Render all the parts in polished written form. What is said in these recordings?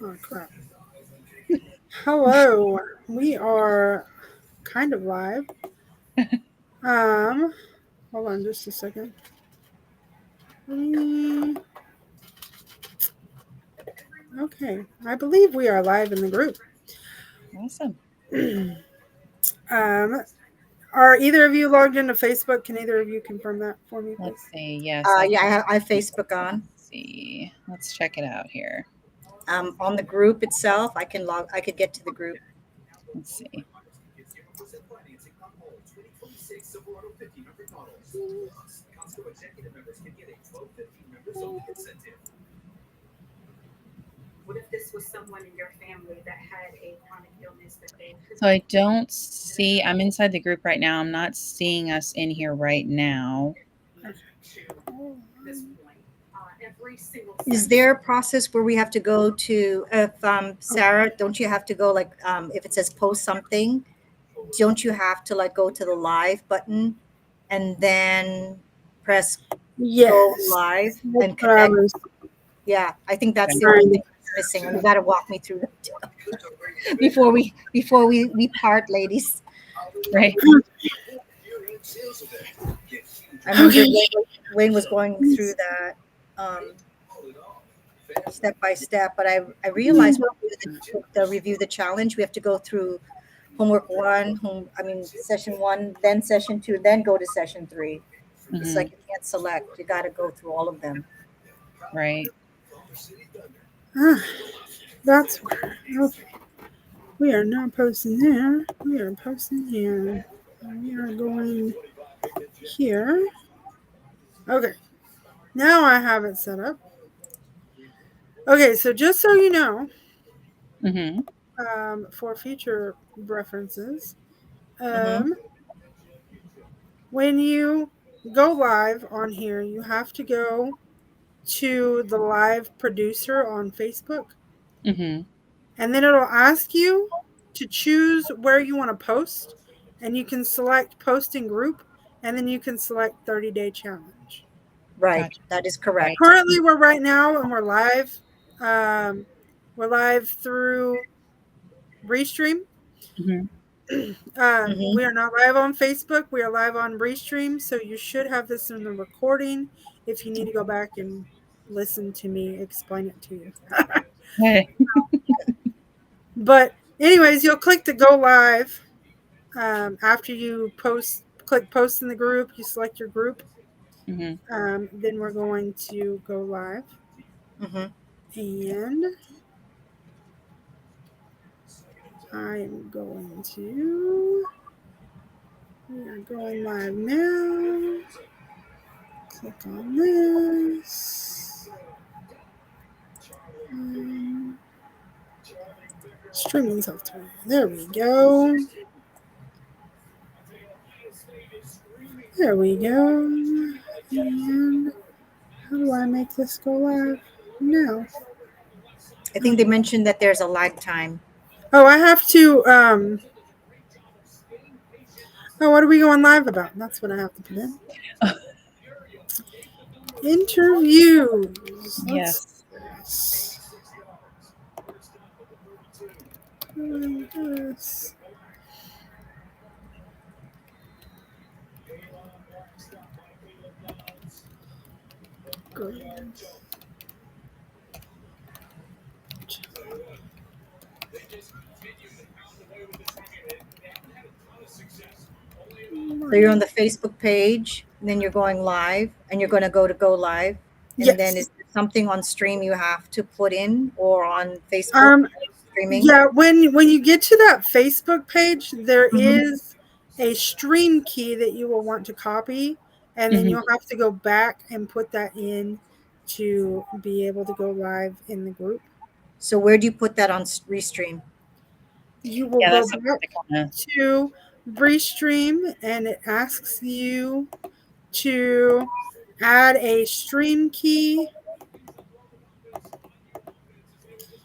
Oh, crap. Hello. We are kind of live. Um, Hold on just a second. Okay. I believe we are live in the group. Awesome. Um, are either of you logged into Facebook? Can either of you confirm that for me, please? Let's see. Yes, I Yeah, can. I have Facebook on. Let's see. Let's check it out here. On the group itself, I can log. I could get to the group. Let's see. So I don't see, I'm inside the group right now. I'm not seeing us in here right now. Is there a process where we have to go to? If Sarah, don't you have to go like if it says post something, don't you have to like go to the live button and then press go Yes. live That's and what I connect? was Yeah, I think that's the only trying thing that's missing. And you got to walk me through that before we part, ladies. Right. I remember Okay. Wayne was going through that step by step, but I realized when we do the review the challenge, we have to go through homework one, session one, then session two, then go to session three. It's Hmm. like you can't select; you got to go through all of them. Right. That's where. Okay. We are not posting there. We are posting here. We are going here. Okay. Now I have it set up. Okay, so just so you know, Hmm. for future references, Mm-hmm. um, when you go live on here, you have to go to the live producer on Facebook, Hmm. and then it'll ask you to choose where you want to post, and you can select post in group, and then you can select 30-day challenge. Right, Gotcha. that is Right. correct. Currently, we're right now, and we're live. Um, we're live through Restream. Hmm. Mm-hmm. We are not live on Facebook. We are live on Restream. So you should have this in the recording if you need to go back and listen to me explain it to you. Hey. But, anyways, you'll click to go live after you click post in the group. You select your group. Hmm. Then we're going to go live. Mm-hmm. And I am going to. We are going live now. Click on this. Streaming software. There we go. There we go. And how do I make this go live? No. I think they mentioned that there's a lag time. Oh, I have to. Oh, what are we going live about? That's what I have to put in. Interviews. Let's Yes. do this. This. Good. So you're on the Facebook page, and then you're going live, and you're going to go live, and then Yes. is there something on stream you have to put in, or on Facebook Um. streaming? Yeah. When you get to that Facebook page, there Mm-hmm. is a stream key that you will want to copy, and then Hmm. you'll have to go back and put that in to be able to go live in the group. So where do you put that on Restream? You will Yeah, go that's the part back that kind of. to Restream, and it asks you to add a stream key.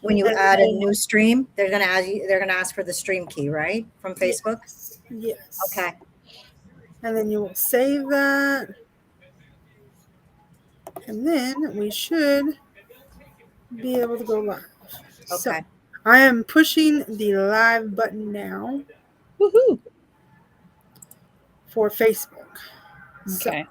When you And add a then, new stream, they're gonna ask for the stream key, right? From Facebook. yes, yes. Okay. And then you will save that, and then we should be able to go live. So Okay. I am pushing the live button now Woohoo. for Facebook. So, Okay.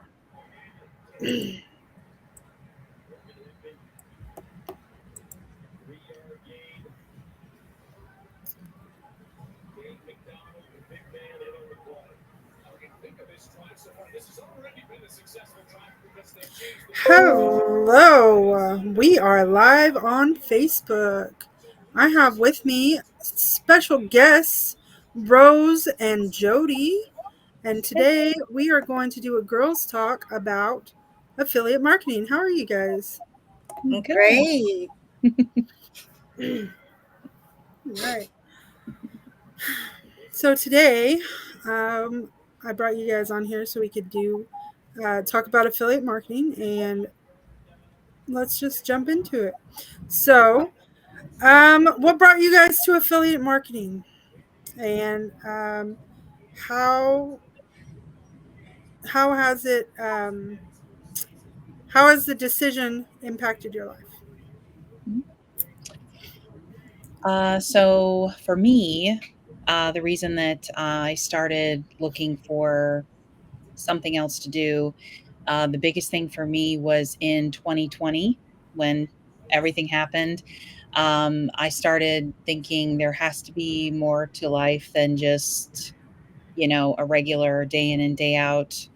hello. We are live on Facebook. I have with me special guests, Rose and Jody. And today we are going to do a girls' talk about affiliate marketing. How are you guys? Good. Great. Right. So today, um, I brought you guys on here so we could do talk about affiliate marketing, and let's just jump into it. So, what brought you guys to affiliate marketing, and how how has it how has the decision impacted your life? So for me, the reason that I started looking for something else to do, the biggest thing for me was in 2020 when everything happened. I started thinking there has to be more to life than just, a regular day in and day out,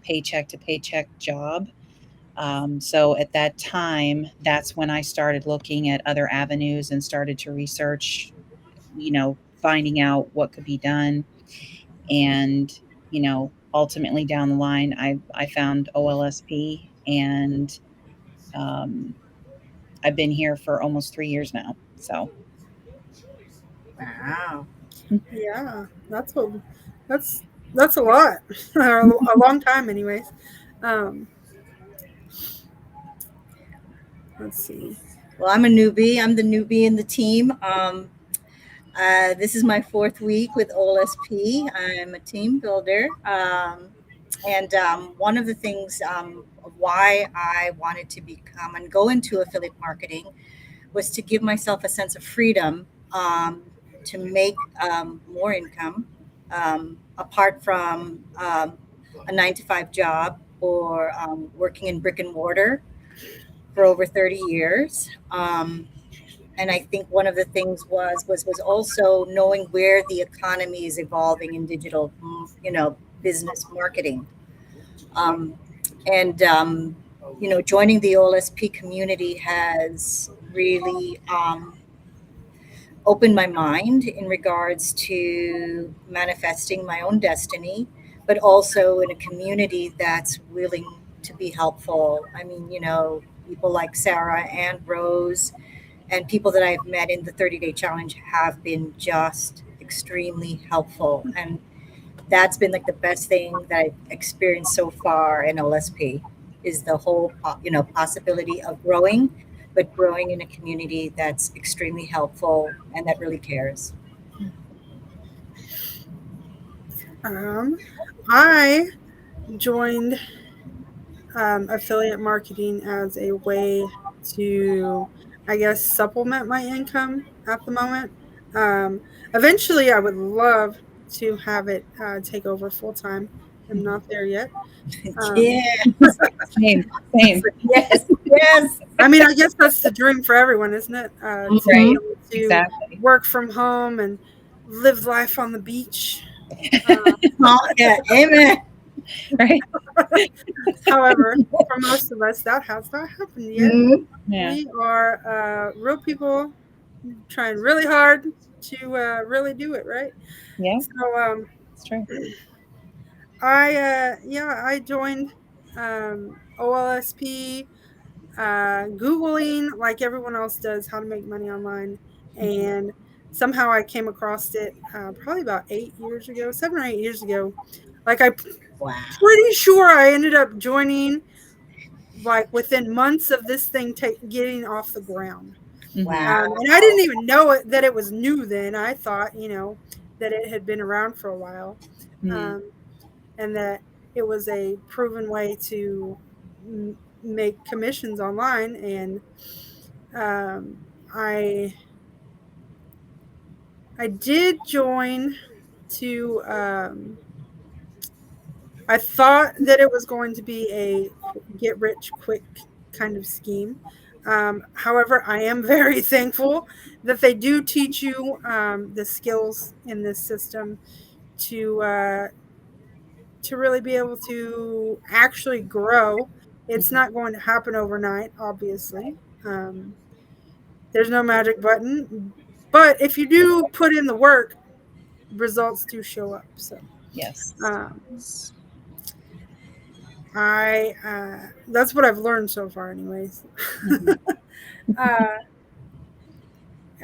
paycheck to paycheck job. So at that time, that's when I started looking at other avenues and started to research, finding out what could be done. And, ultimately down the line, I found OLSP, and um, I've been here for almost 3 years now. So, Wow. Yeah, that's that's a lot, a long time, anyways. Um, let's see. Well, I'm a newbie. I'm the newbie in the team. This is my fourth week with OLSP. I'm a team builder. And one of the things of why I wanted to become and go into affiliate marketing was to give myself a sense of freedom to make more income apart from a 9 to 5 job or working in brick and mortar for over 30 years. And I think one of the things was also knowing where the economy is evolving in digital, business marketing. Um, and joining the OLSP community has really opened my mind in regards to manifesting my own destiny, but also in a community that's willing to be helpful. I mean, people like Sarah and Rose and people that I've met in the 30-day challenge have been just extremely helpful. And that's been like the best thing that I've experienced so far in OLSP is the whole, possibility of growing, but growing in a community that's extremely helpful and that really cares. Um, I joined affiliate marketing as a way to, I guess, supplement my income at the moment. Um, Eventually, I would love to have it take over full time. I'm not there yet. Um, Yeah. same, same. Yes. Yes. I mean, I guess that's the dream for everyone, isn't it? To be Mhm. Right. able to Exactly. work from home and live life on the beach. Uh, Oh, yeah. Amen. Right. However, for most of us, that has not happened yet. Mhm. Yeah. We are real people trying really hard to really do it, right? Yeah. So It's true. I joined OLSP, Googling like everyone else does how to make money online, and somehow I came across it probably about 8 years ago, 7 or 8 years ago. Like I'm Wow. pretty sure I ended up joining like within months of this thing getting off the ground. Hmm. And I didn't Wow. even know that it was new then. I thought, that it had been around for a while, Mm. um, and that it was a proven way to make commissions online. And um, I I did join to I thought that it was going to be a get rich quick kind of scheme. However, I am very thankful that they do teach you the skills in this system to uh, to really be able to actually grow. It's Mhm. not going to happen overnight, obviously. Um, there's no magic button, but if you do put in the work, results do show up. So Yes. um, I that's what I've learned so far, anyways. Mhm. uh,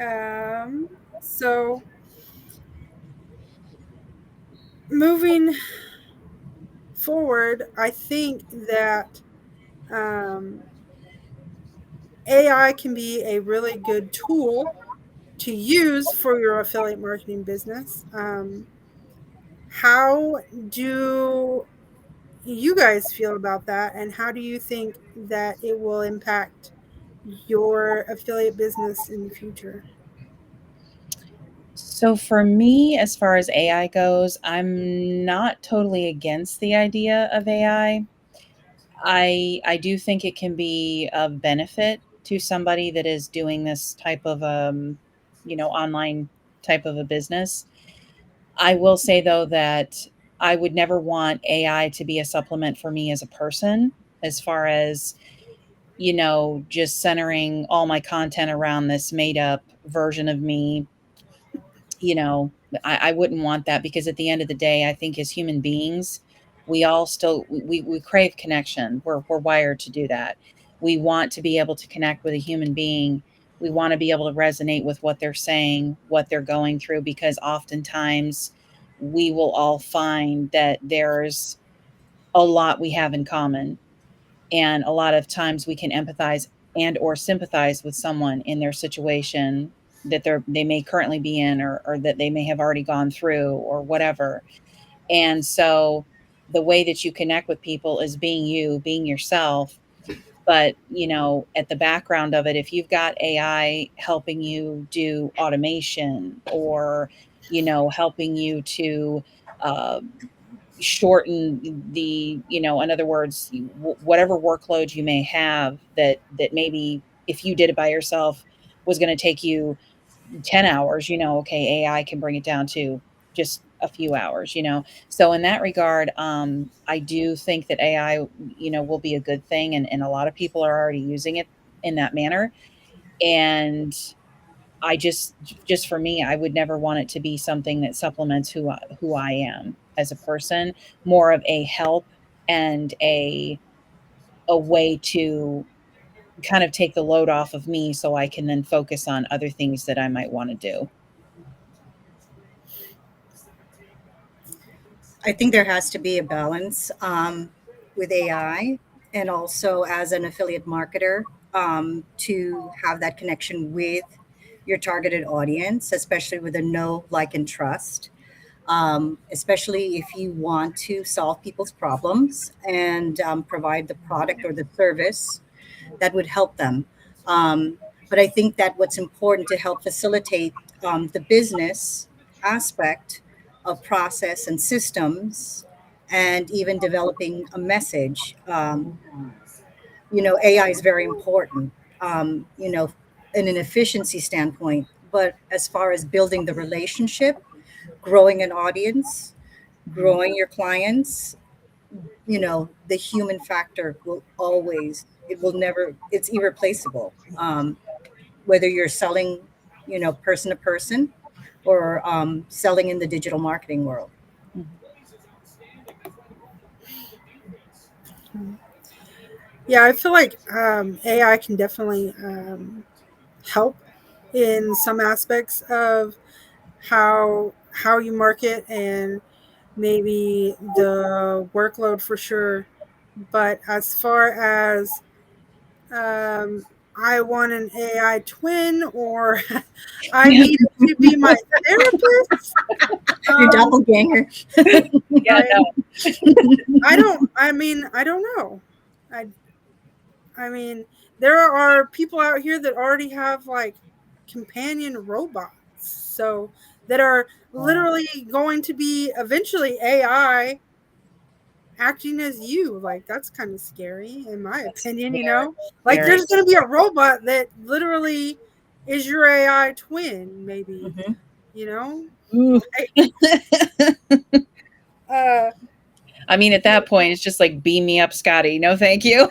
um, so moving forward, I think that um, AI can be a really good tool to use for your affiliate marketing business. How do you guys feel about that, and how do you think that it will impact your affiliate business in the future? So for me, as far as AI goes, I'm not totally against the idea of AI. I do think it can be of benefit to somebody that is doing this type of online type of a business. I will say though that I would never want AI to be a supplement for me as a person, as far as just centering all my content around this made up version of me. you know, I wouldn't want that, because at the end of the day, I think as human beings, we all still we crave connection. We're wired to do that. We want to be able to connect with a human being. We want to be able to resonate with what they're saying, what they're going through, because oftentimes we will all find that there's a lot we have in common, and a lot of times we can empathize and or sympathize with someone in their situation that they may currently be in, or that they may have already gone through, or whatever. And so the way that you connect with people is being you, being yourself. But at the background of it, if you've got AI helping you do automation, or helping you to uh, shorten in other words, whatever workload you may have, that maybe if you did it by yourself was going to take you 10 hours, okay, AI can bring it down to just a few hours. So in that regard, I do think that AI, will be a good thing, and a lot of people are already using it in that manner. And I just for me, I would never want it to be something that supplements who I am as a person, more of a help, and a way to kind of take the load off of me, so I can then focus on other things that I might want to do. I think there has to be a balance with AI, and also as an affiliate marketer, to have that connection with your targeted audience, especially with a know, like, and trust. Especially if you want to solve people's problems and provide the product or the service that would help them. Um, but I think that what's important to help facilitate the business aspect of process and systems, and even developing a message, AI is very important, in an efficiency standpoint. But as far as building the relationship, growing an audience, Mhm. growing your clients, the human factor will always, it will never, it's irreplaceable. Whether you're selling, person to person, or selling in the digital marketing world. Mhm. Yeah, I feel like AI can definitely help in some aspects of how you market, and maybe the workload for sure. But as far as um, I want an AI twin, or I Yeah, need it to be my therapist, Your um, doppelganger. yeah, I no. I don't. I mean, I don't know. I I mean, there are people out here that already have like companion robots. so that are Wow. literally going to be eventually AI acting as you. Like that's kind of scary in my That's opinion, you very know? Like scary. there's going to be a robot that literally is your AI twin maybe, Hmm. you know? Ooh. I, uh I mean, at that point, it's just like beam me up, Scotty. No, thank you.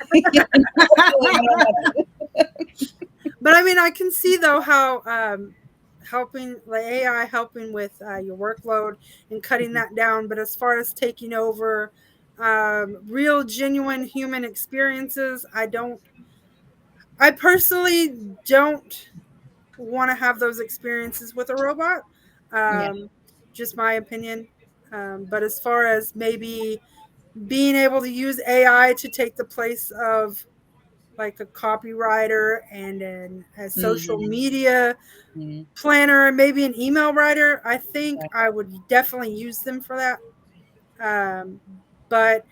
but I mean I can see though how helping like AI helping with your workload and cutting Mhm. that down, but as far as taking over real genuine human experiences, I personally don't want to have those experiences with a robot. Yeah. Um, just my opinion. But as far as maybe being able to use AI to take the place of like a copywriter and a social Mhm. media Mhm. planner and maybe an email writer, I think Right. I would definitely use them for that. Um, but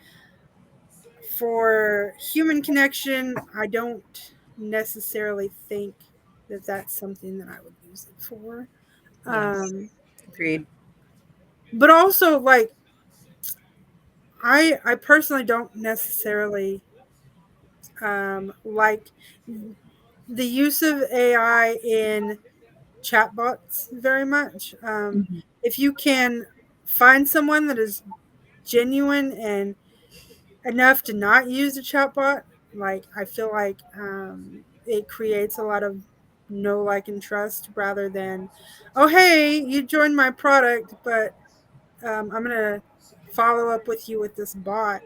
for human connection, I don't necessarily think that that's something that I would use it for. Yes. Um, Agreed. but also, like I personally don't necessarily like the use of AI in chatbots very much. Mhm. If you can find someone that is genuine and enough to not use a chatbot, like I feel like it creates a lot of no like and trust rather than, oh hey, you joined my product, but I'm gonna follow up with you with this bot.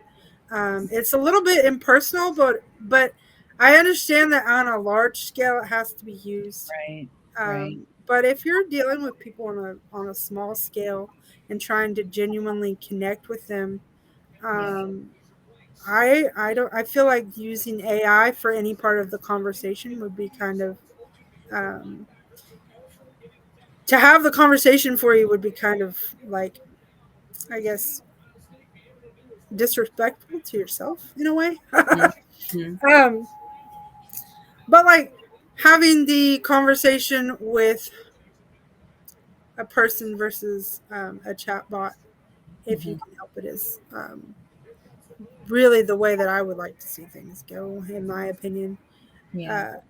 It's a little bit impersonal, but I understand that on a large scale it has to be used. Right. Right. But if you're dealing with people on a small scale and trying to genuinely connect with them, Yeah. um, I feel like using AI for any part of the conversation would be kind of um, to have the conversation for you would be kind of like, I guess, disrespectful to yourself in a way. Mhm. um, but like having the conversation with a person versus a chat bot, if you Mhm. can help it, is really the way that I would like to see things go, in my opinion. Yeah. Uh,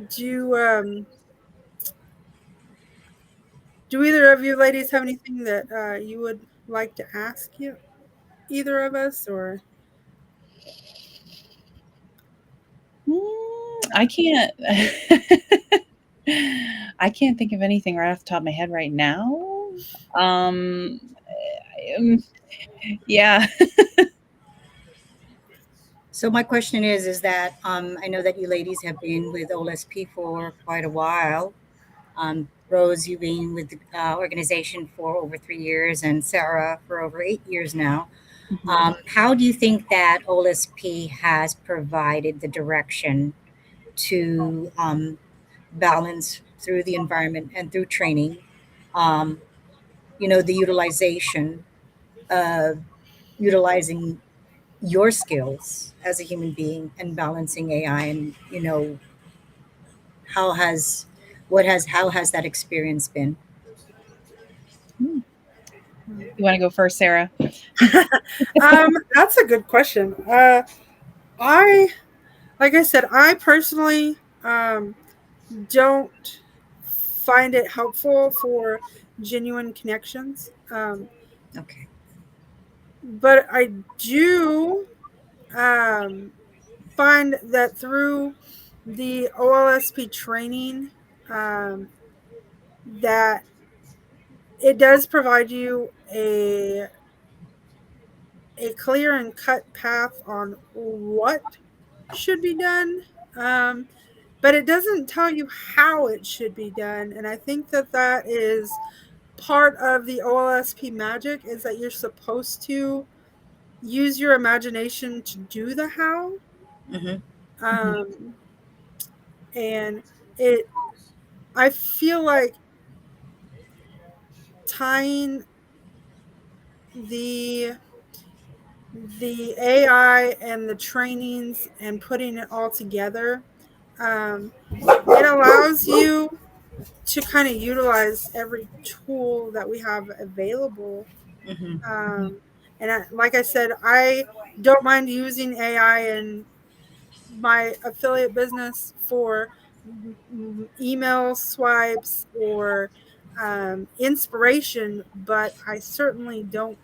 do do either of you ladies have anything that you would like to ask you, either of us, or I can't. I can't think of anything right off the top of my head right now. Um, um, yeah. So my question is that I know that you ladies have been with OLSP for quite a while. Rose, you've been with the organization for over 3 years, and Sarah for over 8 years now. Mhm. How do you think that OLSP has provided the direction to balance through the environment and through training? Um, the utilization of utilizing your skills as a human being and balancing AI, and how has how has that experience been? Mm. You wanna go first, Sarah? that's a good question. I like I said, I personally don't find it helpful for genuine connections. Okay. But I do um, find that through the OLSP training, um, that it does provide you a clear and cut path on what should be done. But it doesn't tell you how it should be done, and I think that that is part of the OLSP magic, is that you're supposed to use your imagination to do the how. Mm-hmm. Mhm. Um, and it, I feel like tying the the AI and the trainings and putting it all together It allows you to kind of utilize every tool that we have available. Hmm. Um, and like I said, I don't mind using AI in my affiliate business for email swipes or inspiration, but I certainly don't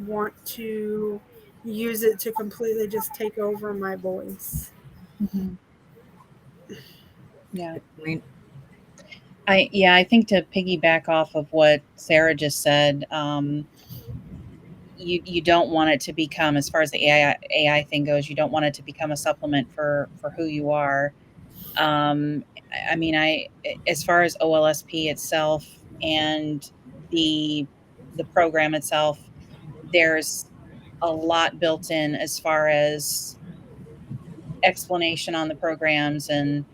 want to use it to completely just take over my voice. Mhm. Yeah. Good point. I think to piggyback off of what Sarah just said, you don't want it to become, as far as the AI thing goes, you don't want it to become a supplement for who you are. Um, I mean, as far as OLSP itself and the the program itself, there's a lot built in as far as explanation on the programs and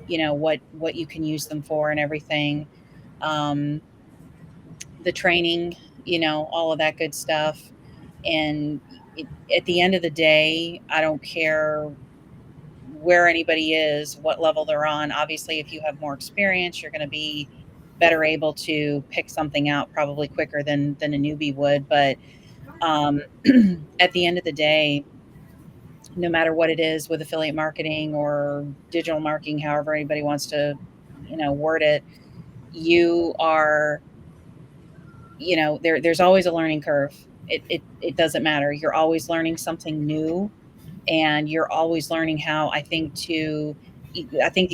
what you can use them for and everything. Um, the training, all of that good stuff. And at the end of the day, I don't care where anybody is, what level they're on. Obviously, if you have more experience, you're going to be better able to pick something out probably quicker than a newbie would. But um, at the end of the day, no matter what it is with affiliate marketing or digital marketing, however anybody wants to, word it, you are, there's always a learning curve. It doesn't matter. You're always learning something new, and you're always learning how, I think the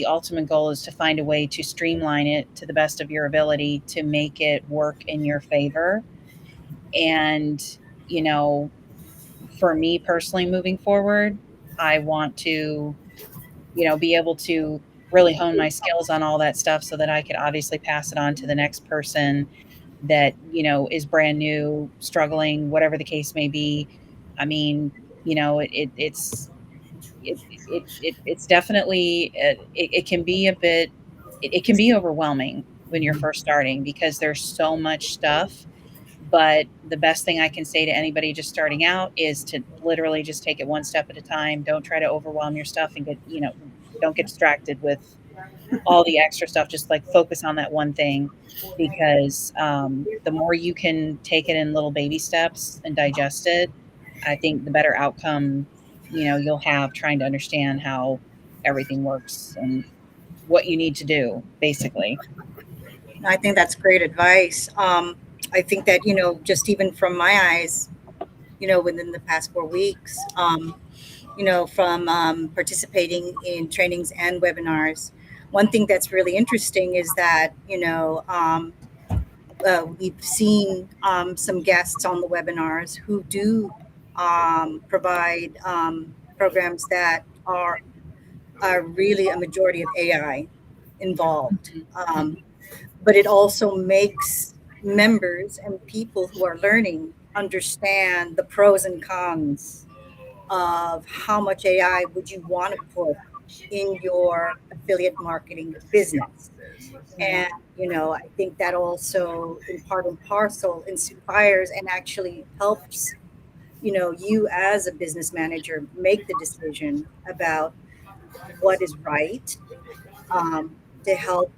ultimate goal is to find a way to streamline it to the best of your ability to make it work in your favor. And, you know, for me personally, moving forward, I want to, be able to really hone my skills on all that stuff so that I could obviously pass it on to the next person that, is brand new, struggling, whatever the case may be. I mean, it's definitely, it can be a bit, it can be overwhelming when you're first starting because there's so much stuff. But the best thing I can say to anybody just starting out is to literally just take it one step at a time. Don't try to overwhelm your stuff and don't get distracted with all the extra stuff. Just like focus on that one thing, because the more you can take it in little baby steps and digest it, I think the better outcome you'll have trying to understand how everything works and what you need to do, basically. I think that's great advice. I think that, just even from my eyes, within the past 4 weeks, from participating in trainings and webinars, one thing that's really interesting is that, we've seen some guests on the webinars who do provide programs that are really a majority of AI involved. Mhm, Um, mhm, but it also makes members and people who are learning understand the pros and cons of how much AI would you want to put in your affiliate marketing business. mhm, And, I think that also in part and parcel inspires and actually helps, you as a business manager make the decision about what is right, to help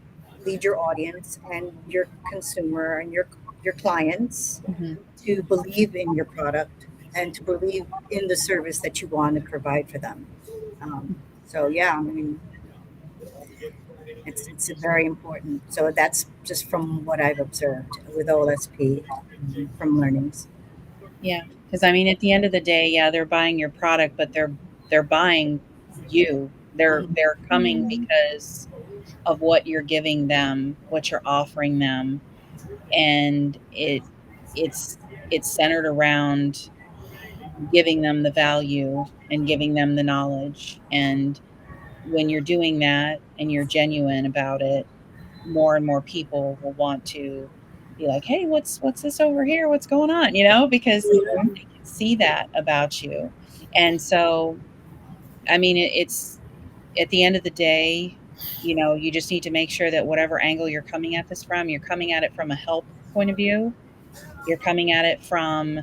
lead your audience and your consumer and your clients mhm. to believe in your product and to believe in the service that you want to provide for them. So yeah, I mean, it's very important. So that's just from what I've observed with OLSP, from learnings. Yeah, because I mean, at the end of the day, yeah, they're buying your product, but they're buying you. Mhm. They're coming because of what you're giving them, what you're offering them, and it's centered around giving them the value and giving them the knowledge. And when you're doing that and you're genuine about it, more and more people will want to be like, "Hey, what's this over here? What's going on?" Because they can see that about you. And so, I mean, it's at the end of the day, you just need to make sure that whatever angle you're coming at this from, you're coming at it from a help point of view. You're coming at it from,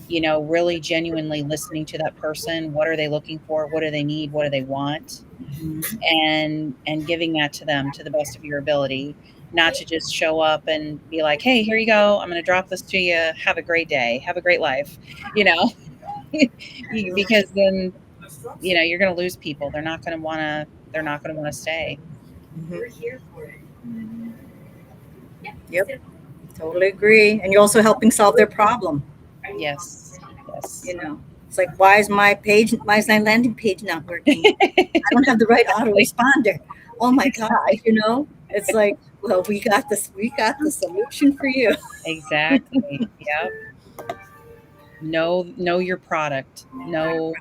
really genuinely listening to that person. What are they looking for? What do they need? What do they want? Mhm. and giving that to them to the best of your ability, not to just show up and be like, "Hey, here you go. I'm going to drop this to you. Have a great day. Have a great life." You know, because then, you're going to lose people. They're not going to want to stay. Mhm. Mhm. Yep, totally agree. And you're also helping solve their problem. Yes. Yes. You know, it's like, why is my landing page not working? I don't have the right Exactly. autoresponder. Oh my gosh, Exactly. it's like, well, we got the solution for you. Exactly. Yep. Know your product. Know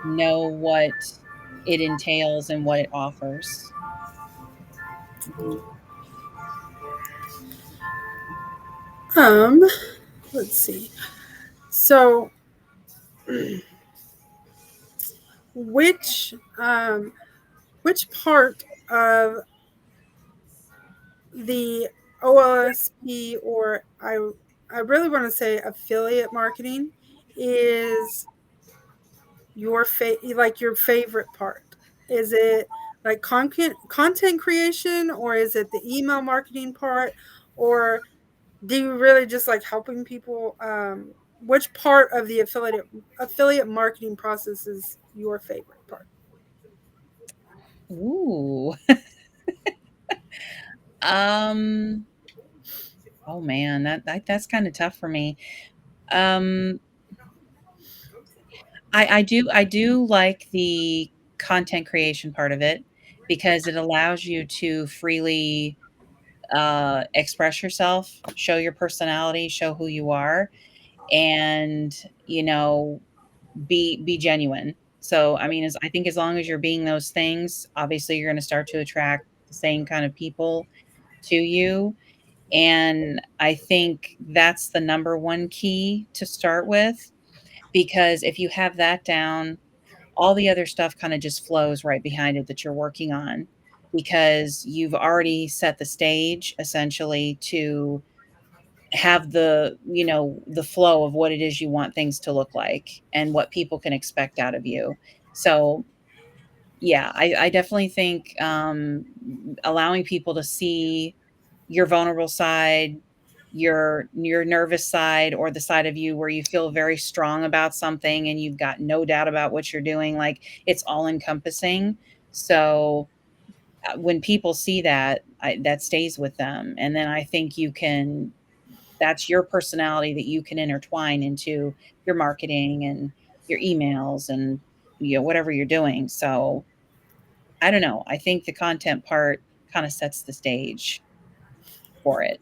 what it entails and what it offers. Mhm. Um, let's see. So, which which part of the OLSP, or I really want to say affiliate marketing, is your favorite part? Is it like content creation, or is it the email marketing part, or do you really just like helping people? Which part of the affiliate marketing process is your favorite part? Ooh. Um, oh man, that's kind of tough for me. Um, I do like the content creation part of it because it allows you to freely express yourself, show your personality, show who you are, and you know, be genuine. So, I mean, I think as long as you're being those things, obviously you're going to start to attract the same kind of people to you. And I think that's the number one key to start with, because if you have that down, all the other stuff kind of just flows right behind it that you're working on, because you've already set the stage essentially to have the flow of what it is you want things to look like and what people can expect out of you. So yeah, I definitely think allowing people to see your vulnerable side, your nervous side, or the side of you where you feel very strong about something and you've got no doubt about what you're doing, like it's all encompassing. So when people see that, that stays with them, and then I think that's your personality that you can intertwine into your marketing and your emails and whatever you're doing. So I don't know. I think the content part kind of sets the stage for it.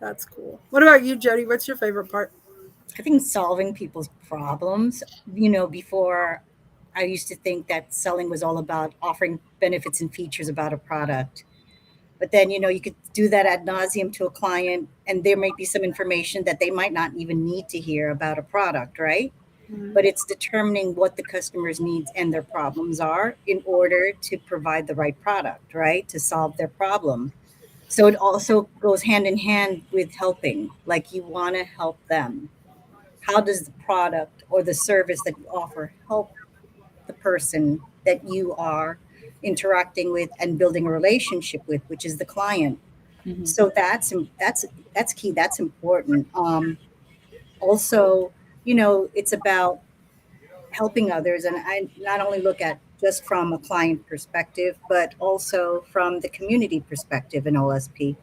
That's cool. What about you, Jody? What's your favorite part? I think solving people's problems. Before I used to think that selling was all about offering benefits and features about a product. But then, you could do that ad nauseum to a client, and there might be some information that they might not even need to hear about a product, right? Mhm. But it's determining what the customer's needs and their problems are in order to provide the right product, right? To solve their problem. So it also goes hand in hand with helping, like you want to help them. How does the product or the service that you offer help the person that you are interacting with and building a relationship with, which is the client? Mhm. So that's key. That's important. Also, it's about helping others, and I not only look at just from a client perspective, but also from the community perspective in OSP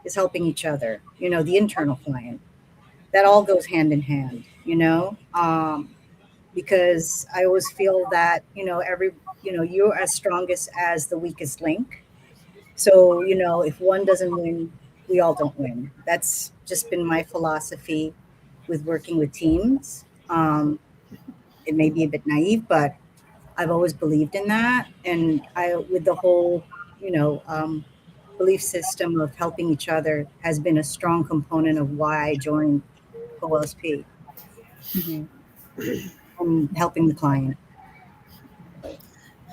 is helping each other. The internal client, that all goes hand in hand. Because I always feel that you're as strongest as the weakest link. So if one doesn't win, we all don't win. That's just been my philosophy with working with teams. It may be a bit naive, but I've always believed in that, and I with the whole you know belief system of helping each other has been a strong component of why I joined OSP Mhm. and helping the client.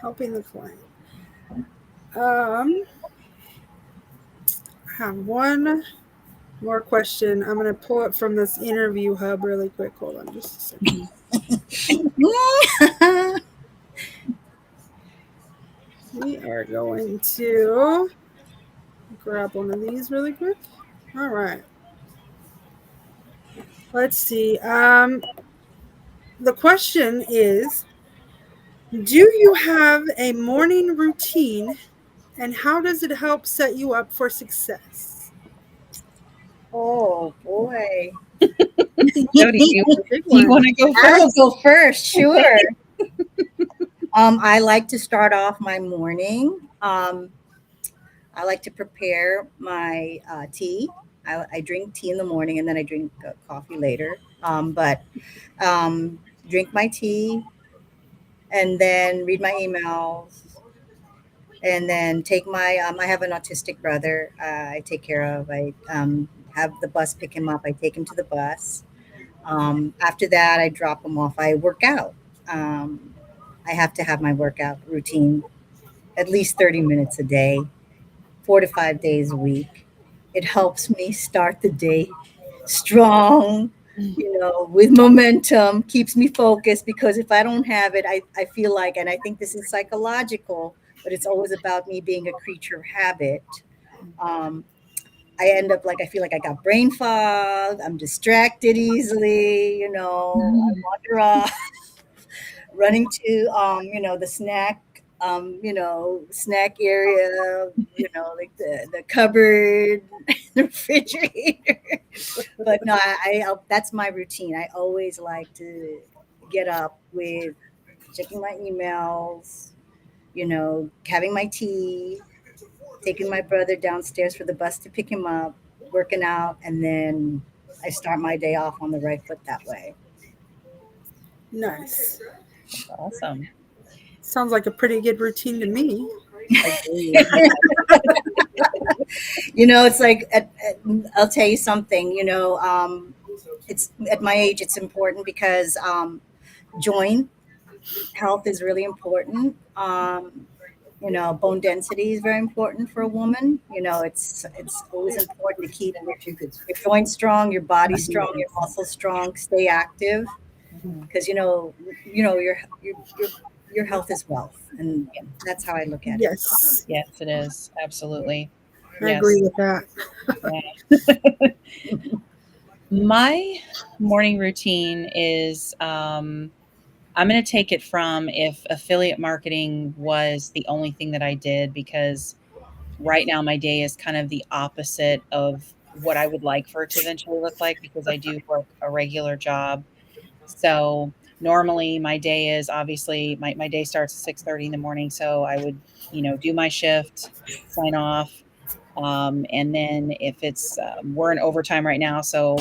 Helping the client. Um, I have one more question. I'm going to pull it from this interview hub really quick. Hold on just a second. Mhm. We are going to grab one of these really quick. All right. Let's see. The question is, do you have a morning routine and how does it help set you up for success? Oh boy. Jody, That's a big do you one. want to go I will first? go first, sure. I like to start off my morning. I like to prepare my tea. I drink tea in the morning and then I drink coffee later. But drink my tea and then read my emails and then take my. I have an autistic brother. I take care of. I have the bus pick him up. I take him to the bus. After that, I drop him off. I work out. Um, I have to have my workout routine at least 30 minutes a day, 4 to 5 days a week. It helps me start the day strong, with momentum, keeps me focused because if I don't have it, I feel like, and I think this is psychological, but it's always about me being a creature of habit. Um, I end up like I feel like I got brain fog. I'm distracted easily. I wander off, running to the snack area. Like the cupboard, the refrigerator. But no, that's my routine. I always like to get up with checking my emails. Having my tea, taking my brother downstairs for the bus to pick him up, working out, and then I start my day off on the right foot that way. Nice. Awesome. Sounds like a pretty good routine to me. Agreed. It's like I'll tell you something. It's at my age, it's important because joint health is really important. Bone density is very important for a woman. It's always important to keep your joints strong, your body strong, your muscles strong, stay active Mhm. because your health is wealth, and that's how I look at it. Yes, Yes, it is. Absolutely. I agree Yes. with that. Yeah. My morning routine is I'm going to take it from if affiliate marketing was the only thing that I did, because right now my day is kind of the opposite of what I would like for it to eventually look like, because I do work a regular job. So normally my day is obviously my day starts at 6:30 in the morning. So I would, do my shift, sign off. And then if it's, we're in overtime right now. So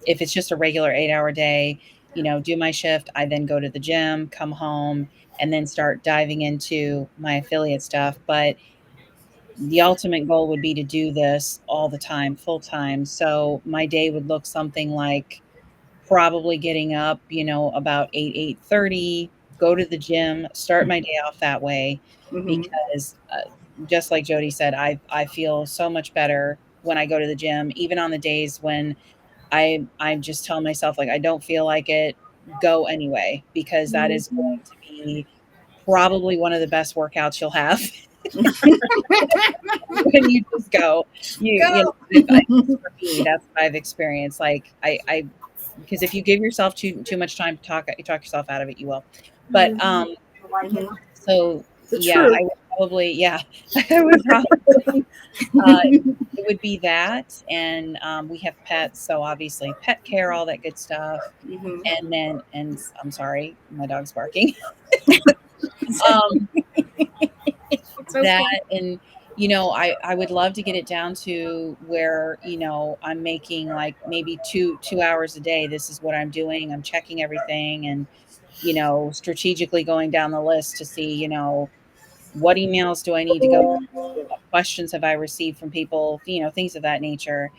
if it's just a regular 8-hour day, do my shift. I then go to the gym, come home, and then start diving into my affiliate stuff. But the ultimate goal would be to do this all the time, full time. So my day would look something like probably getting up, about 8:30, go to the gym, start my day off that way, Hmm. because just like Jody said, I feel so much better when I go to the gym, even on the days when I just tell myself like I don't feel like it, go anyway, because that is going to be probably one of the best workouts you'll have when you just go. Go. At least for me, that's what I've experienced. Like I because if you give yourself too much time to talk yourself out of it, you will. But Mhm. Mhm. so The yeah, truth. I would probably, yeah, I would probably uh, it would be that, and we have pets, so obviously pet care, all that good stuff, Mhm. and then and I'm sorry, my dog's barking. um, It's that okay. and I would love to get it down to where I'm making like maybe two hours a day. This is what I'm doing. I'm checking everything and strategically going down the list to see what emails do I need to go through, what questions have I received from people, things of that nature.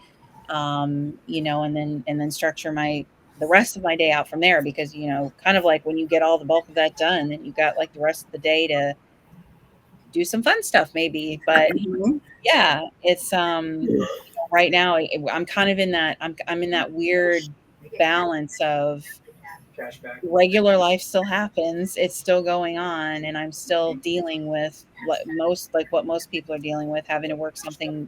And then structure my the rest of my day out from there, because kind of like when you get all the bulk of that done, then you got like the rest of the day to do some fun stuff maybe. But Mhm. yeah, it's right now I'm kind of in that I'm in that weird balance of regular life still happens. It's still going on, and I'm still dealing with what most people are dealing with, having to work something,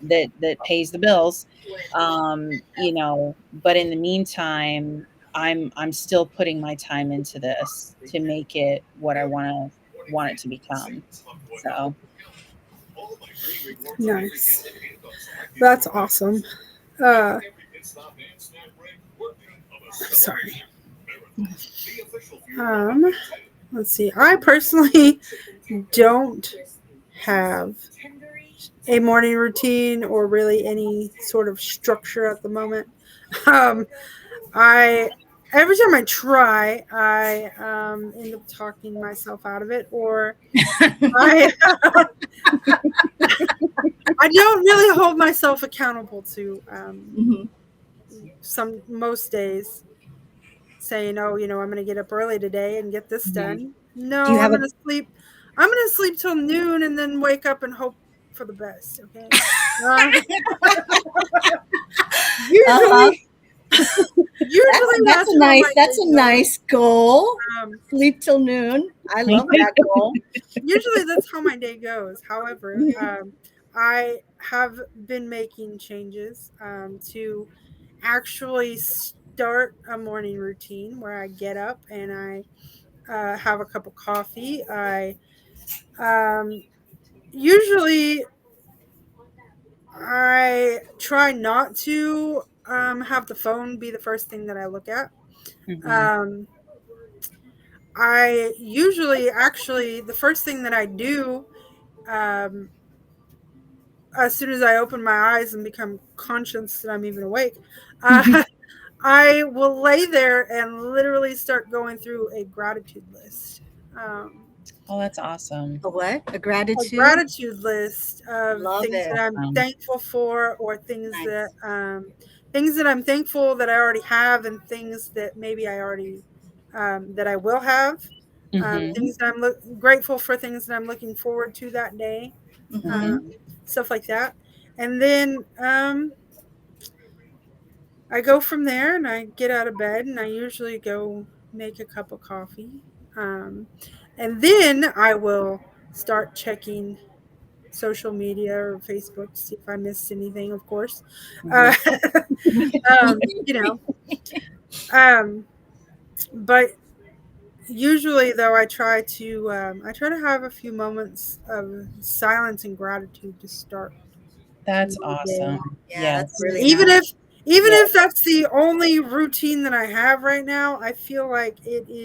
that pays the bills. But in the meantime, I'm still putting my time into this to make it what I want it to become. So Nice. That's awesome. I'm sorry. Um, let's see. I personally don't have a morning routine or really any sort of structure at the moment. Um, I every time I try, I end up talking myself out of it, or I I don't really hold myself accountable to Mhm. some most days saying, "Oh, I'm going to get up early today and get this Mhm. done." Do you No, I'm have going a to sleep. I'm going to sleep till noon and then wake up and hope for the best. Okay. Uh, uh-huh. usually, usually that's how my That's day a goes. nice goal. Um, Sleep till noon. I love that goal. usually that's how my day goes. However, Mhm. I have been making changes to actually start a morning routine where I get up and I have a cup of coffee. I um, usually I try not to have the phone be the first thing that I look at. mhm, Um, I usually actually the first thing that I do um, as soon as I open my eyes and become conscious that I'm even awake, uh, I will lay there and literally start going through a gratitude list. Um, oh, that's awesome. A what? A a gratitude? gratitude list of Love things that it. I'm thankful for, or Nice. things that I'm thankful that I already have, and things that maybe I already that I will have. Mhm, Things that I'm grateful for, things that I'm looking forward to that day, um, Mhm. mhm. stuff like that. And then I go from there, and I get out of bed, and I usually go make a cup of coffee, um, and then I will start checking social media or Facebook to see if I missed anything, of course. Uh, Mhm. you know, um, but usually though, I try to have a few moments of silence and gratitude to start That's my day. awesome. Yeah, that's Yes. really Even if nice. even Yeah, if that's the only routine that I have right now, I feel like that's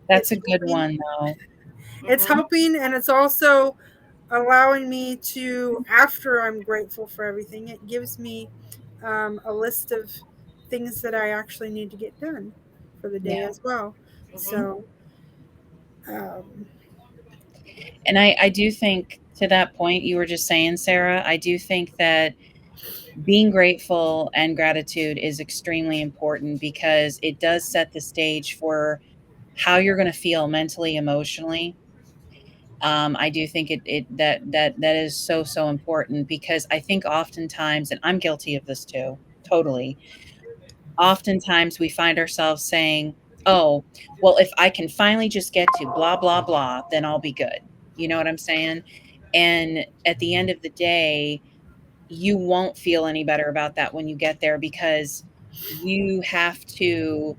it's a good helping. one, though. It's Mhm. helping, and it's also allowing me to, after I'm grateful for everything, it gives me a list of things that I actually need to get done for the day Yeah. as well. Mhm. So, um, And I do think, to that point you were just saying, Sarah, I do think that being grateful and gratitude is extremely important because it does set the stage for how you're going to feel mentally, emotionally. I do think that is so, so important because I think oftentimes, and I'm guilty of this too, totally. Oftentimes we find ourselves saying, "Oh, well, if I can finally just get to blah, blah, blah, then I'll be good." You know what I'm saying? And at the end of the day, you won't feel any better about that when you get there because you have to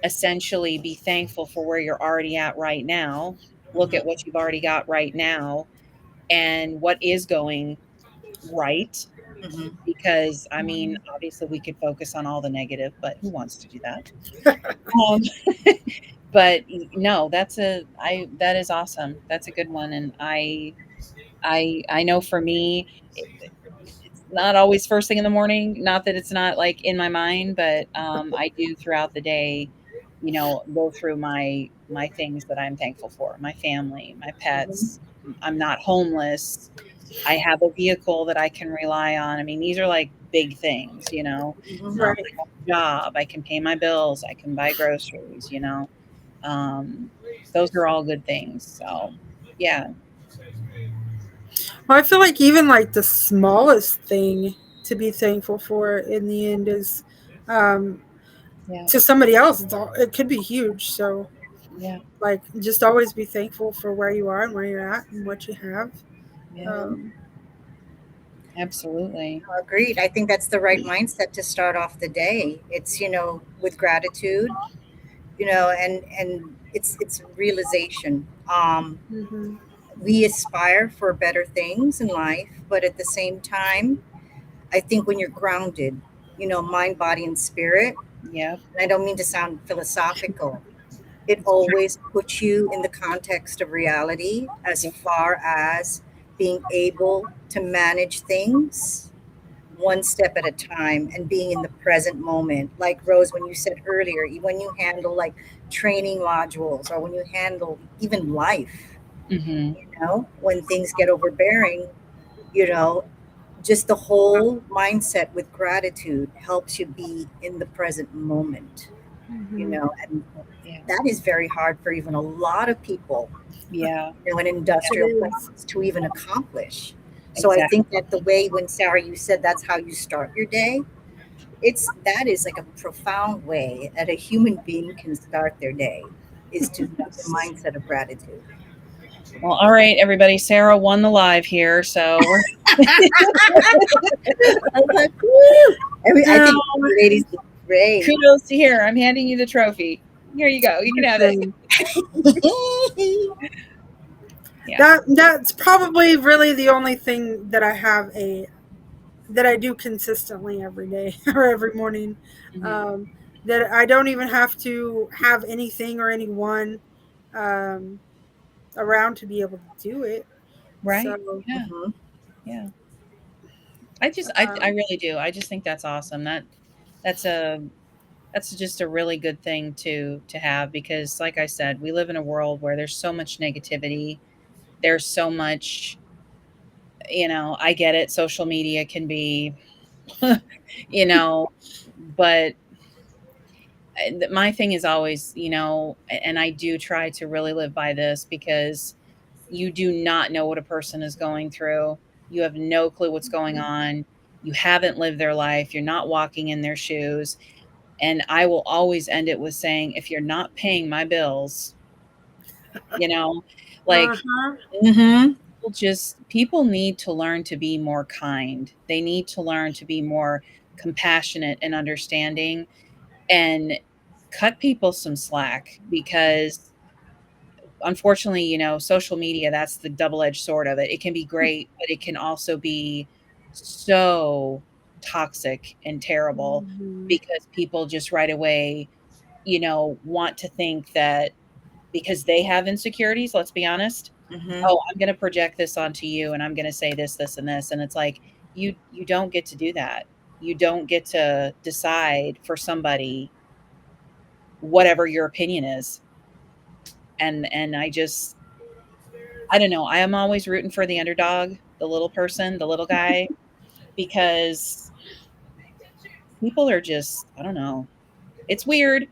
essentially be thankful for where you're already at right now. Look Mhm. at what you've already got right now and what is going right. Mhm. Because, I mean, obviously we could focus on all the negative, but who wants to do that? Um, but no, that is awesome. That's a good one. And I know for me, it's not always first thing in the morning. Not that it's not like in my mind, but I do throughout the day, go through my things that I'm thankful for, my family, my Mhm. pets. I'm not homeless. I have a vehicle that I can rely on. I mean, these are like big things. Mhm. right. I have a job, I can pay my bills, I can buy groceries. Um, those are all good things. So, yeah. Well, I feel like even like the smallest thing to be thankful for in the end is, um, Yeah. to somebody else, it could be huge. So, Yeah. like, just always be thankful for where you are and where you're at and what you have. Yeah. Um, Absolutely. Agreed. I think that's the right mindset to start off the day. It's, with gratitude, and it's realization. mhm, We aspire for better things in life, but at the same time, I think when you're grounded, mind, body, and spirit, Yep. and I don't mean to sound philosophical, it It's true. always puts you in the context of reality as Yeah. far as being able to manage things one step at a time and being in the present moment. Like Rose, when you said earlier, when you handle like training modules or when you handle even life, Mm-hmm. when things get overbearing, you know, just the whole mindset with gratitude helps you be in the present moment, mhm. and Yeah. that is very hard for even a lot of people, Yeah. in Yeah. It industrial is. places to even accomplish. So I Exactly. think that the way when Sarah, you said that's how you start your day, that is like a profound way that a human being can start their day, is to have the mindset of gratitude. Well, all right, everybody. Sarah won the live here, so we're I was like, woo! I Now, think you ladies did great. kudos to here. I'm handing you the trophy. Here you go. You can have it. listen, Yeah. that's probably really the only thing that I have a that I do consistently every day or every morning. Hmm. Um, that I don't even have to have anything or anyone um, around to be able to do it. Right. So, Yeah. Mhm. Yeah. I um, really do. I just think that's awesome. That's a that's just a really good thing to have because, like I said, we live in a world where there's so much negativity. There's so much, I get it. Social media can be, you know, but my thing is always, and I do try to really live by this because you do not know what a person is going through. You have no clue what's going on. You haven't lived their life. You're not walking in their shoes. And I will always end it with saying, if you're not paying my bills, you know, like uh-huh. Mhm. people need to learn to be more kind. They need to learn to be more compassionate and understanding and cut people some slack because unfortunately, social media, that's the double-edged sword of it. It can be great, but it can also be so toxic and terrible Mhm. because people just right away, want to think that because they have insecurities, let's be honest, Mhm. "Oh, I'm gonna project this onto you, and I'm gonna say this, this, and this," and it's like, you don't get to do that. You don't get to decide for somebody whatever your opinion is, and I don't know, I am always rooting for the underdog, the little person, the little guy, because people are just I don't know, it's weird.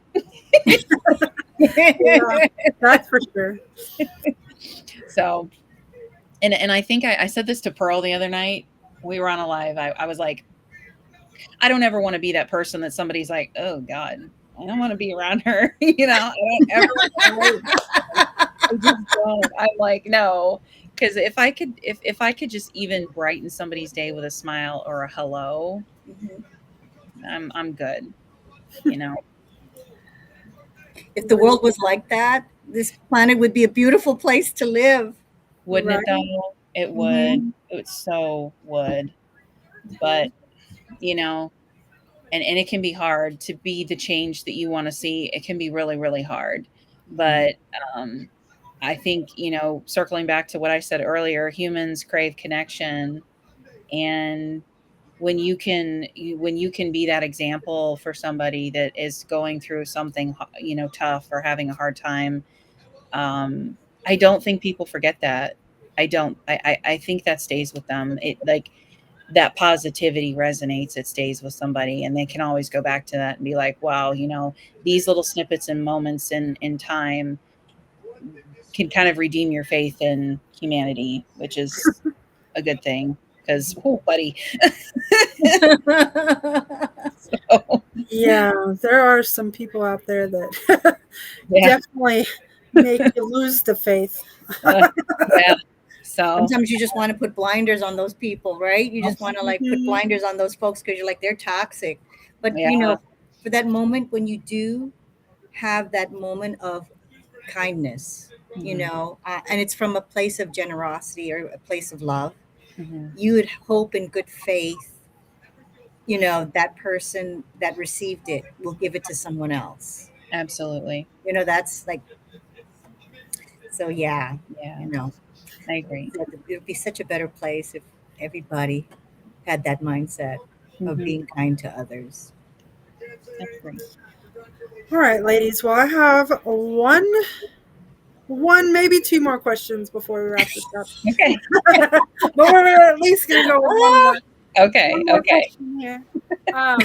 Yeah, that's for sure. So, and I think I said this to Pearl the other night. We were on a live. I was like, I don't ever wanna be that person that somebody's like, "Oh god, I don't wanna be around her." I don't ever wanna relate to them. I just don't. I'm like, "No," because if I could just even brighten somebody's day with a smile or a hello, Mhm. I'm good, you know? If the world was like that, this planet would be a beautiful place to live. Wouldn't it Right? though? It would. Mhm. It so would. But, you know, and it can be hard to be the change that you wanna see. It can be really, really hard. Mhm. But, um, I think, circling back to what I said earlier, humans crave connection, and when you can be that example for somebody that is going through something, tough or having a hard time, um, I don't think people forget that. I don't. I think that stays with them. It like that positivity resonates. It stays with somebody, and they can always go back to that and be like, "Wow, these little snippets and moments in time can kind of redeem your faith in humanity," which is a good thing. Because, oh, buddy, So, Yeah, there are some people out there that yeah, definitely make you lose the faith. yeah. So, Sometimes you just want to put blinders on those people, right? You just want to like put Mhm. blinders on those folks because you're like they're toxic. But you yeah. know, for that moment when you do have that moment of kindness, Hmm. and it's from a place of generosity or a place of love, Hmm. you would hope in good faith, that person that received it will give it to someone else. Absolutely. That's like, so yeah, Yeah, you know, I agree. it would be such a better place if everybody had that mindset of Hmm. being kind to others. I agree. All right, ladies. Well, I have one, maybe two more questions before we wrap this up. Okay. But we're at least gonna go with Ah! Okay. one more Okay. question here. Um,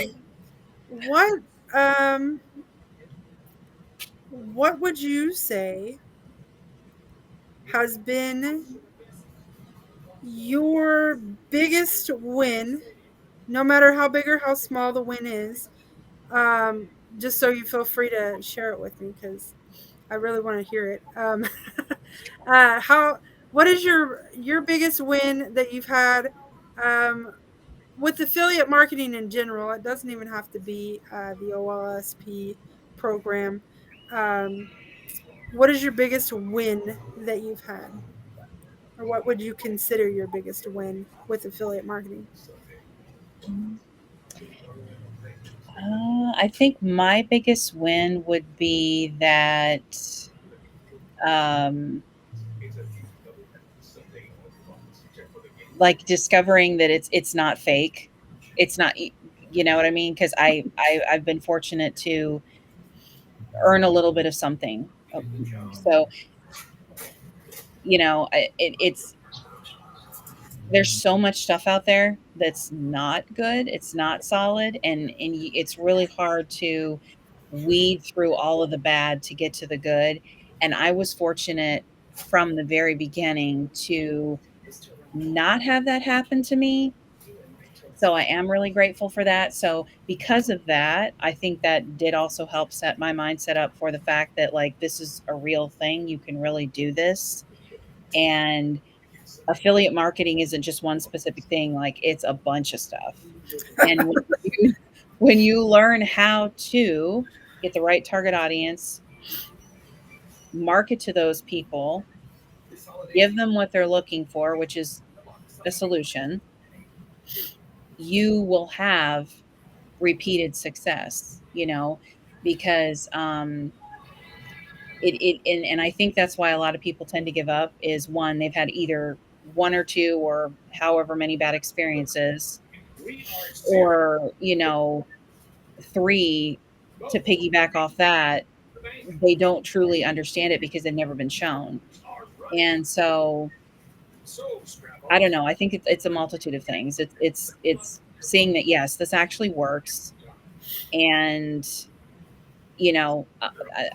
what um, what would you say has been your biggest win, no matter how big or how small the win is? Um, just so you feel free to share it with me because I really want to hear it. How what is your biggest win that you've had um, with affiliate marketing in general? It doesn't even have to be the OLSP program. Um, what is your biggest win that you've had, or what would you consider your biggest win with affiliate marketing? I think my biggest win would be that, um, like discovering that it's not fake. It's not, you know what I mean? Because I've been fortunate to earn a little bit of something. So, it's there's so much stuff out there that's not good. It's not solid, and it's really hard to weed through all of the bad to get to the good. And I was fortunate from the very beginning to not have that happen to me. So I am really grateful for that. So because of that, I think that did also help set my mindset up for the fact that like this is a real thing. You can really do this. And affiliate marketing isn't just one specific thing, like it's a bunch of stuff. And when you learn how to get the right target audience, market to those people, give them what they're looking for, which is a solution, you will have repeated success, because and I think that's why a lot of people tend to give up is one, they've had either one or two or however many bad experiences, or three, to piggyback off that, they don't truly understand it because they've never been shown. And so I don't know. I think it's a multitude of things. It's seeing that yes, this actually works, and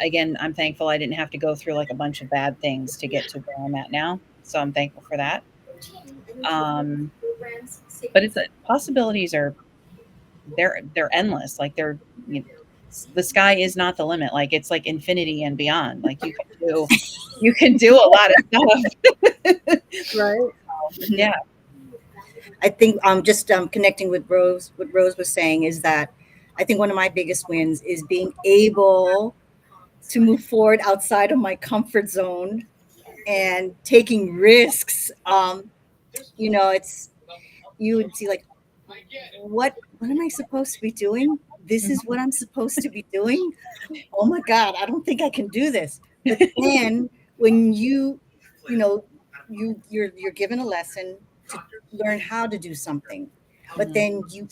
again, I'm thankful I didn't have to go through like a bunch of bad things to get to where I'm at now. So I'm thankful for that. Um, but it's possibilities are they're endless. Like you know, the sky is not the limit. Like it's like infinity and beyond. Like you can do a lot of stuff. Right. Mhm. Yeah. I think just connecting with Rose, what Rose was saying is that I think one of my biggest wins is being able to move forward outside of my comfort zone and taking risks. It's you would see like what am I supposed to be doing? This is what I'm supposed to be doing. Oh my God, I don't think I can do this. But then when you know, you're given a lesson to learn how to do something, but Mhm. then you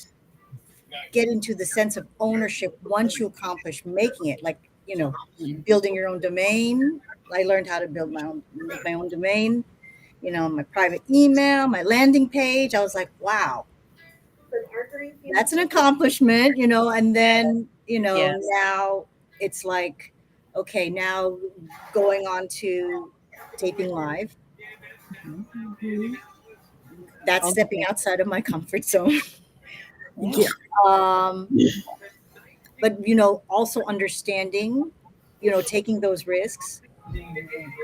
get into the sense of ownership once you accomplish making it, like, Mhm. building your own domain. I learned how to make my own domain, my private email, my landing page. I was like, wow, that's an accomplishment, and then, Yes. now it's like, okay, now going on to taping live, Mhm. Mhm. that's All the stepping things. outside of my comfort zone. Yeah. Um, but also understanding, taking those risks.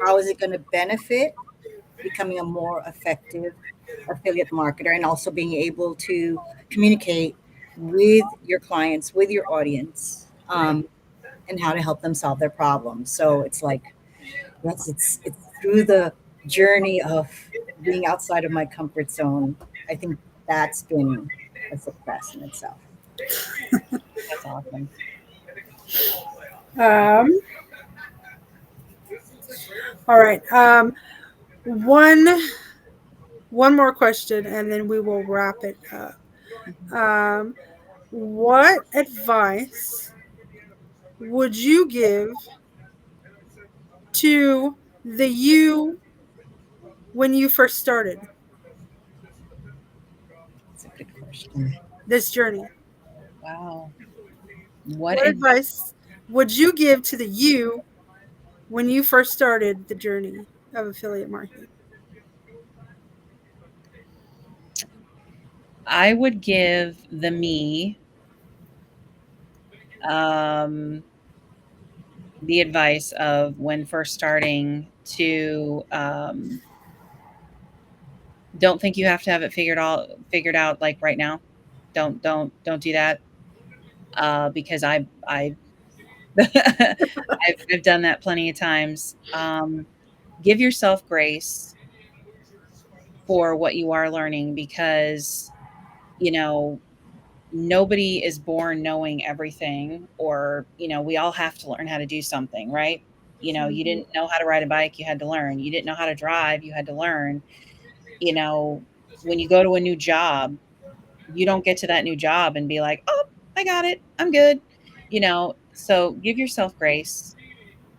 How is it going to benefit becoming a more effective affiliate marketer, and also being able to communicate with your clients, with your audience, and how to help them solve their problems. So it's like, yes, it's through the journey of being outside of my comfort zone. I think that's been a success in itself. That's awesome. Um, all right. One one more question, and then we will wrap it up. Mhm. Um, what advice would you give to the you when you first started It's a good question. this journey? Wow. What What advice advice would you give to the you when you first started the journey of affiliate marketing? I would give the me um, the advice of when first starting to don't think you have to have it figured out like right now. Don't do that because I've done that plenty of times. Give yourself grace for what you are learning because you know nobody is born knowing everything, or we all have to learn how to do something, right? You Mhm. didn't know how to ride a bike, you had to learn. You didn't know how to drive, you had to learn. you know when you go to a new job, you don't get to that new job and be like, oh, I got it, I'm good. So give yourself grace,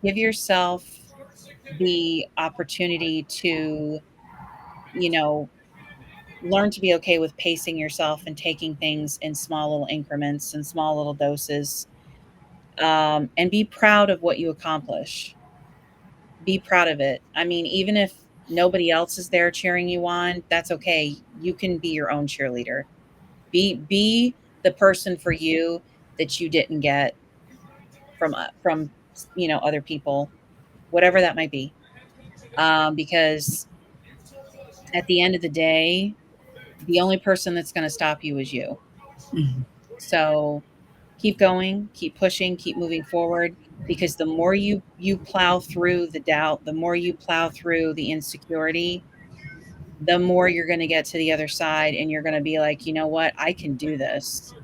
give yourself the opportunity to you know learn to be okay with pacing yourself and taking things in small little increments and small little doses, and be proud of what you accomplish. Be proud of it. I mean, even if nobody else is there cheering you on, that's okay. You can be your own cheerleader. Be the person for you that you didn't get from other people, whatever that might be. Because at the end of the day, the only person that's going to stop you is you. So keep going, keep pushing, keep moving forward, because the more you plow through the doubt, the more you plow through the insecurity, the more you're going to get to the other side and you're going to be like, "You know what? I can do this."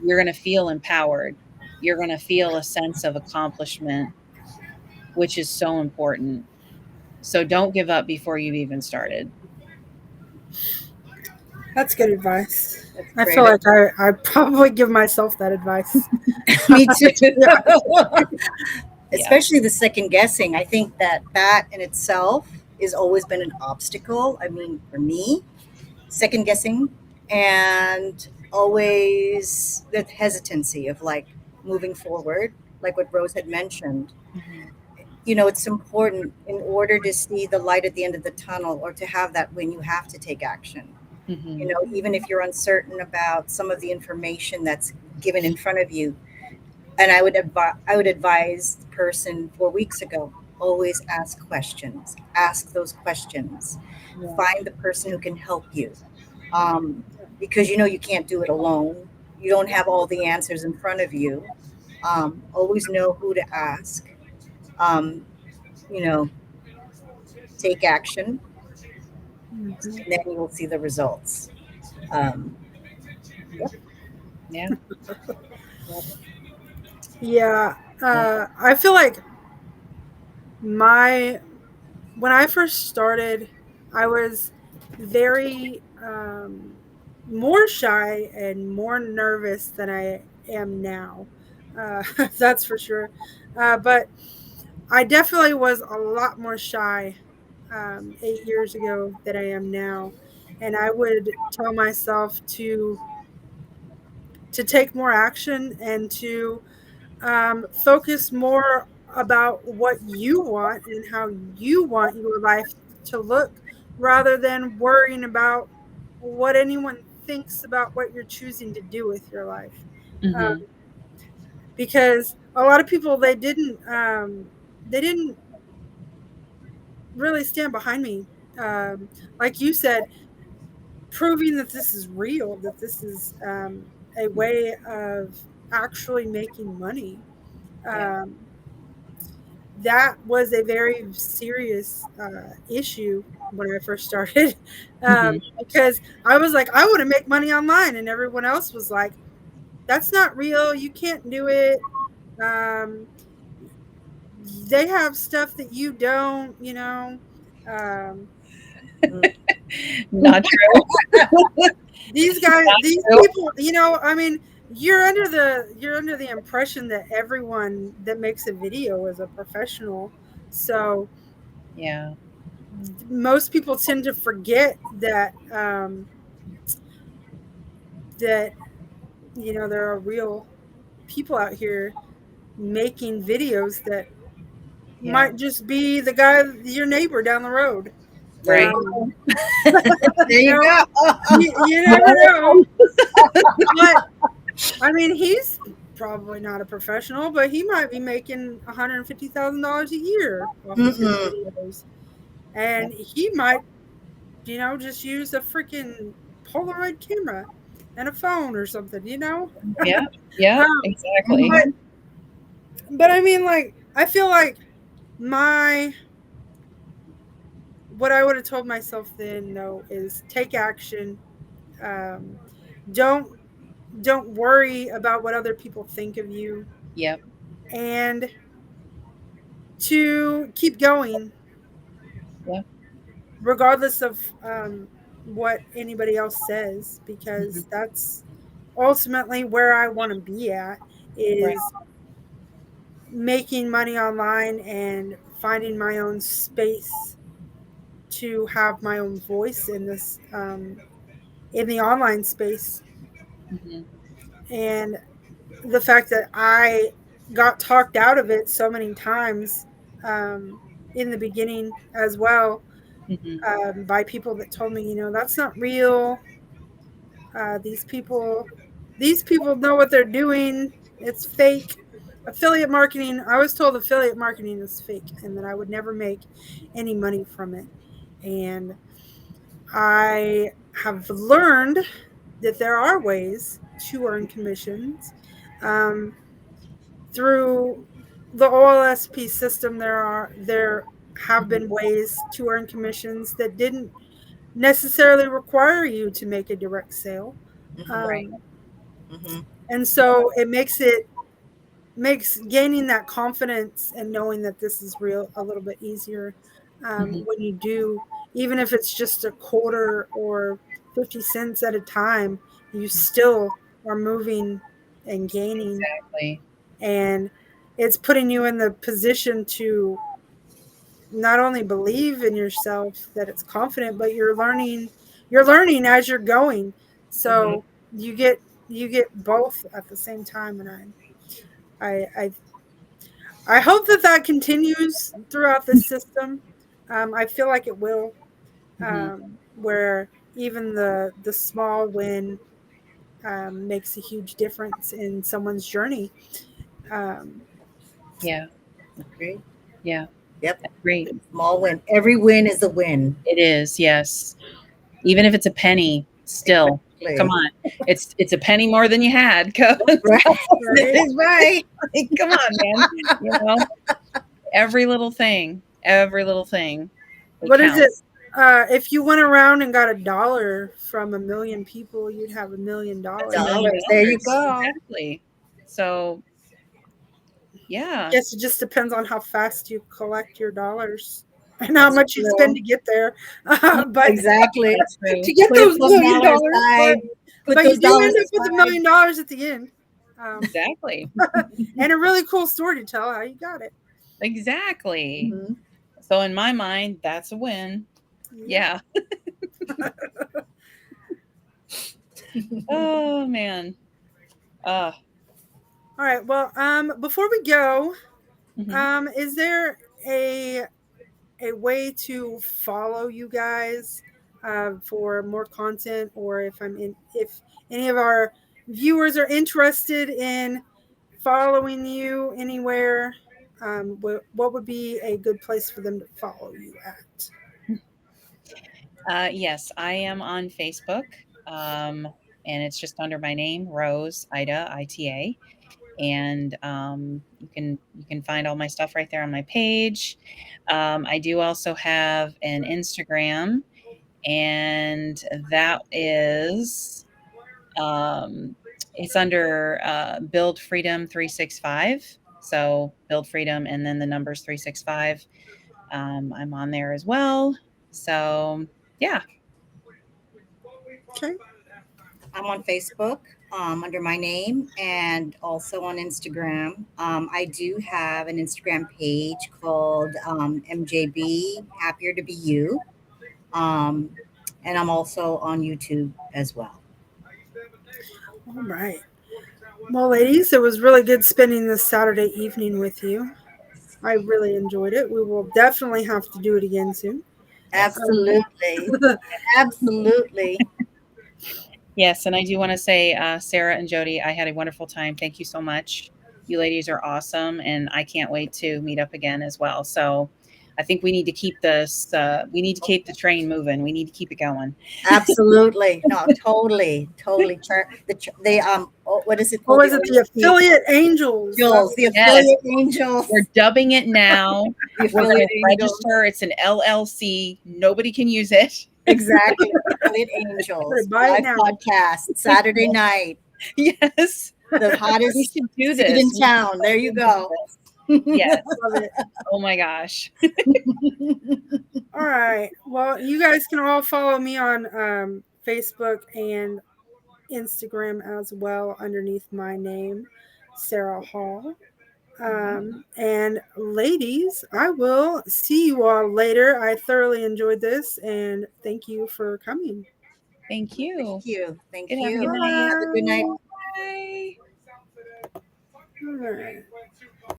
You're going to feel empowered. You're going to feel a sense of accomplishment, which is so important. So don't give up before you've even started. That's good advice. That's I feel great. like I probably give myself that advice. Me too. Yeah. Yeah. Especially the second guessing. I think that in itself has always been an obstacle. I mean, for me, second guessing, and always the hesitancy of like moving forward, like what Rose had mentioned. Mhm. It's important in order to see the light at the end of the tunnel, or to have that win, you have to take action. Mhm. Even if you're uncertain about some of the information that's given in front of you. And I would advise the person 4 weeks ago, always ask questions, ask those questions, Yeah. find the person who can help you, um, because you can't do it alone. You don't have all the answers in front of you. Always know who to ask. um, you know Take action, Mhm. and then you will see the results. um, Mhm. yep. Yeah. Yep. Yeah. Yep. I feel like my when I first started, I was very more shy and more nervous than I am now. That's for sure. But I definitely was a lot more shy 8 years ago than I am now. And I would tell myself to take more action and to focus more about what you want and how you want your life to look rather than worrying about what anyone thinks about what you're choosing to do with your life. Mm-hmm. Because a lot of people, they didn't really stand behind me. Like you said, proving that this is real, that this is a way of actually making money. Yeah. Um, that was a very serious issue when I first started, Mm-hmm. because I was like, I want to make money online, and everyone else was like, that's not real. You can't do it. Um, they have stuff that you don't, you know. Um, Not true. these guys, Not these true. people, you know, I mean, you're under the impression that everyone that makes a video is a professional. So Yeah. most people tend to forget that that you know there are real people out here making videos that Yeah. might just be the guy, your neighbor down the road. There you Right. go. Um, There you you know, go. you never know. But I mean, he's probably not a professional, but he might be making $150,000 a year off of his Mm-mm. videos, Yeah. and he might, you know, just use a freaking Polaroid camera and a phone or something, you know. Yeah. Yeah. Um, Exactly. but Mhm. but I mean, like, I feel like my what I would have told myself then though is take action. Um, don't don't worry about what other people think of you, Yep. and to keep going Yeah. regardless of what anybody else says, Mm-hmm. because that's ultimately where I want to be at, Right. is making money online and finding my own space to have my own voice in this in the online space. Mm-hmm. And the fact that I got talked out of it so many times in the beginning as well, Mm-hmm. by people that told me, you know, that's not real. Uh, these people, these people know what they're doing. It's fake. Affiliate marketing. I was told affiliate marketing is fake and that I would never make any money from it. And I have learned that there are ways to earn commissions. Um, through the OLSP system, there have Mm-hmm. been ways to earn commissions that didn't necessarily require you to make a direct sale. Mhm. Right. Um, Mhm. and so it makes gaining that confidence and knowing that this is real a little bit easier Mm-hmm. when you do, even if it's just a quarter or 50 cents at a time, you still are moving and gaining, Exactly. and it's putting you in the position to not only believe in yourself that it's confident, but you're learning as you're going. Mhm. So you get both at the same time, and I I I hope that that continues throughout the system. I feel like it will, Mm-hmm. where even the small win makes a huge difference in someone's journey. Um, Yeah. Agree. Yeah. Yep. Great. Small win. Every win is a win. It is. Yes. Even if it's a penny, still, come Exactly. on. It's a penny more than you had. Go. Right. That right? is right. Come on, man. You know, every little thing, it What is it? counts. If you went around and got $1 from 1 million people, you'd have That's a million Dollars. There you dollars. go. Exactly. So, yeah, Guess it just depends on how fast you collect your dollars and how That's much you spend true. to get there. But Exactly. that's true. to get Put those some million dollars dollars, aside. Put but you those do end dollars up with a aside. million dollars at the end, Exactly. and a really cool story to tell how you got it. Exactly. Mhm. So in my mind, that's a win. Yep. Yeah. Oh man. Uh All right. Well, before we go, mhm. is there a way to follow you guys? for more content, or if any of our viewers are interested in following you anywhere, what would be a good place for them to follow you at? Yes, I am on Facebook, um, and it's just under my name, Rose Ida Ita, and you can find all my stuff right there on my page. I do also have an Instagram, and that is it's under Build Freedom 365. So Build Freedom and then the numbers 365. I'm on there as well. So yeah. Okay. I'm on Facebook under my name and also on Instagram. I do have an Instagram page called MJB Happier to Be You. Um, and I'm also on YouTube as well. All right. Well, ladies, it was really good spending this Saturday evening with you. I really enjoyed it. We will definitely have to do it again soon. Yes. Absolutely. Absolutely. Yes, and I do want to say, Sarah and Jody, I had a wonderful time. Thank you so much. You ladies are awesome, and I can't wait to meet up again as well. So, I think we need to keep this. We need to keep the train moving. We need to keep it going. Absolutely. No, totally. Totally. They, what is it What called? The was it? The OSP affiliate angels. angels, the Yes, affiliate angels, we're dubbing it now. the We're going affiliate to angels. register. It's an LLC. Nobody can use it. Exactly. Affiliate Angels. Buy it Live now. podcast Saturday night. Yes, The we hottest should do seat this. in town. There you go. Yes. Love it. Oh my gosh. All right. Well, you guys can all follow me on Facebook and Instagram as well underneath my name, Sarah Hall. And ladies, I will see you all later. I thoroughly enjoyed this, and thank you for coming. Thank you. Thank you. Thank Good. Have a good you. night. Have a good night. Bye. All right.